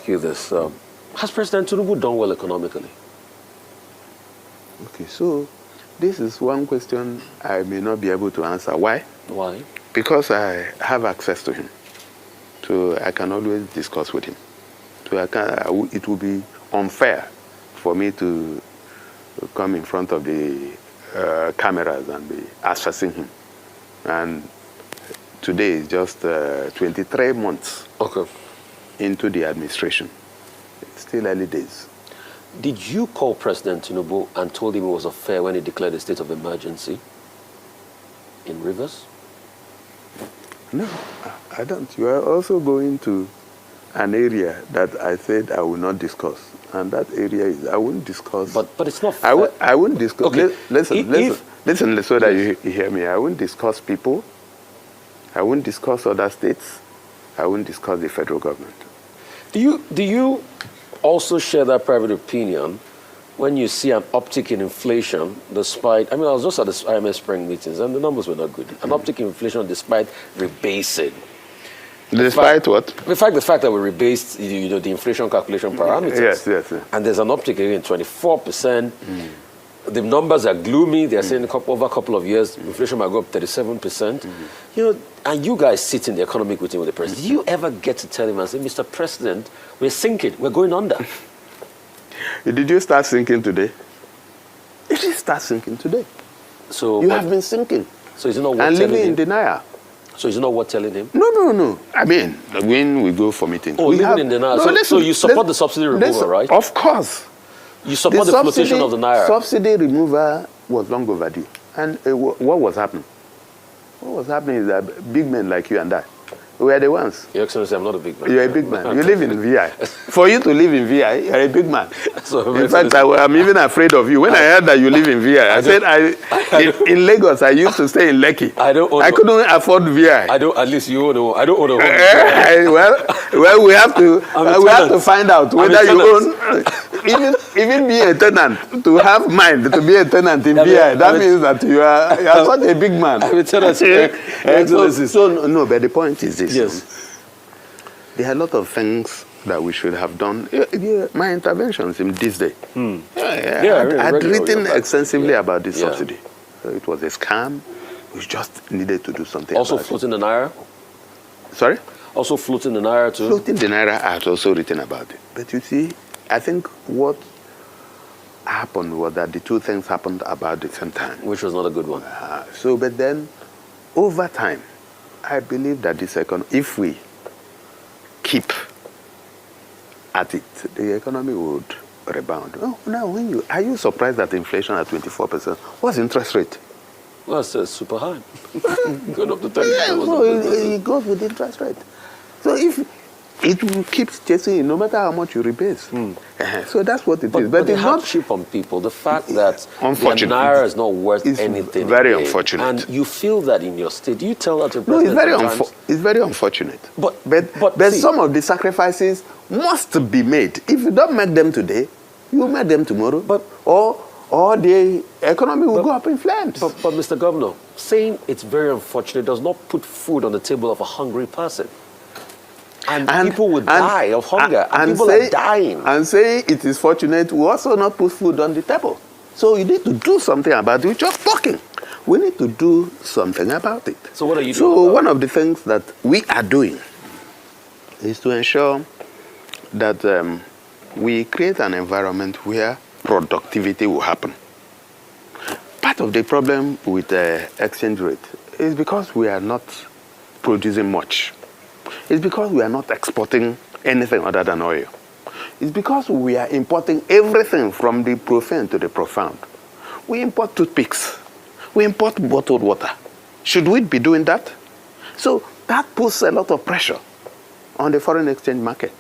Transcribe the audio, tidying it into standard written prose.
ask you this. Has President Tinubu done well economically? Okay, so this is one question I may not be able to answer. Why? Why? Because I have access to him. So I can always discuss with him. So it would be unfair for me to come in front of the cameras and be assessing him. And today is just 23 months into the administration. It's still early days. Did you call President Tinubu and told him it was unfair when he declared a state of emergency in Rivers? No, I don't. You are also going to an area that I said I will not discuss. And that area is, I wouldn't discuss. But it's not fair. I wouldn't discuss. Okay. Listen, so that you hear me. I wouldn't discuss people. I wouldn't discuss other states. I wouldn't discuss the federal government. Do you also share that private opinion when you see an uptick in inflation despite, I mean, I was just at the IMF spring meetings and the numbers were not good. An uptick in inflation despite rebasing. Despite what? The fact that we rebased, the inflation calculation parameters. Yes. And there's an uptick again, 24%. The numbers are gloomy. They're saying over a couple of years, inflation might go up 37%. And you guys sit in the economic meeting with the president. Do you ever get to tell him and say, Mr. President, we're sinking, we're going under? Did you start sinking today? You did start sinking today. So you have been sinking. So is it not worth and telling living him? In denial. So is it not worth telling him? No. I mean, when we go for meetings. Oh, living in denial. So you support the subsidy removal, right? Of course. You support the flotation of the naira? Subsidy removal was long overdue. And what was happening? What was happening is that big men like you and I, we are the ones. Your Excellency, I'm not a big man. You're a big man. You live in VI. For you to live in VI, you're a big man. So in fact, I'm even afraid of you. When I heard that you live in VI, I said, in Lagos, I used to stay in Lekki. I couldn't afford VI. At least you know. I don't own a home. Well, we have to find out whether you own. Even being a tenant, to have mind to be a tenant in VI, that means that you are such a big man. I will tell that to Your Excellency. No, but the point is this. Yes. There are a lot of things that we should have done. My interventions in this day. I'd written extensively about this subsidy. So it was a scam. We just needed to do something also about it. Floating the naira? Sorry? Also floating the naira too? Floating the naira, I had also written about it. But you see, I think what happened was that the two things happened about the same time. Which was not a good one. But then, over time, I believe that this economy, if we keep at it, the economy would rebound. Oh, now, are you surprised that inflation at 24%? What's the interest rate? Well, it's super high. Going up to 30%. It goes with interest rate. So if it keeps chasing you, no matter how much you rebase. So that's what it is. But the hardship on people, the fact that the naira is not worth anything. Very unfortunate. And you feel that in your state. Do you tell that to the president? It's very unfortunate. But some of the sacrifices must be made. If you don't make them today, you make them tomorrow. Or the economy will go up in flames. But Mr. Governor, saying it's very unfortunate does not put food on the table of a hungry person. And people will die of hunger. And people are dying. And saying it is fortunate will also not put food on the table. So you need to do something about it. We're just talking. We need to do something about it. So what are you doing? So one of the things that we are doing is to ensure that we create an environment where productivity will happen. Part of the problem with the exchange rate is because we are not producing much. It's because we are not exporting anything other than oil. It's because we are importing everything from the profane to the profound. We import toothpicks. We import bottled water. Should we be doing that? So that puts a lot of pressure on the foreign exchange market.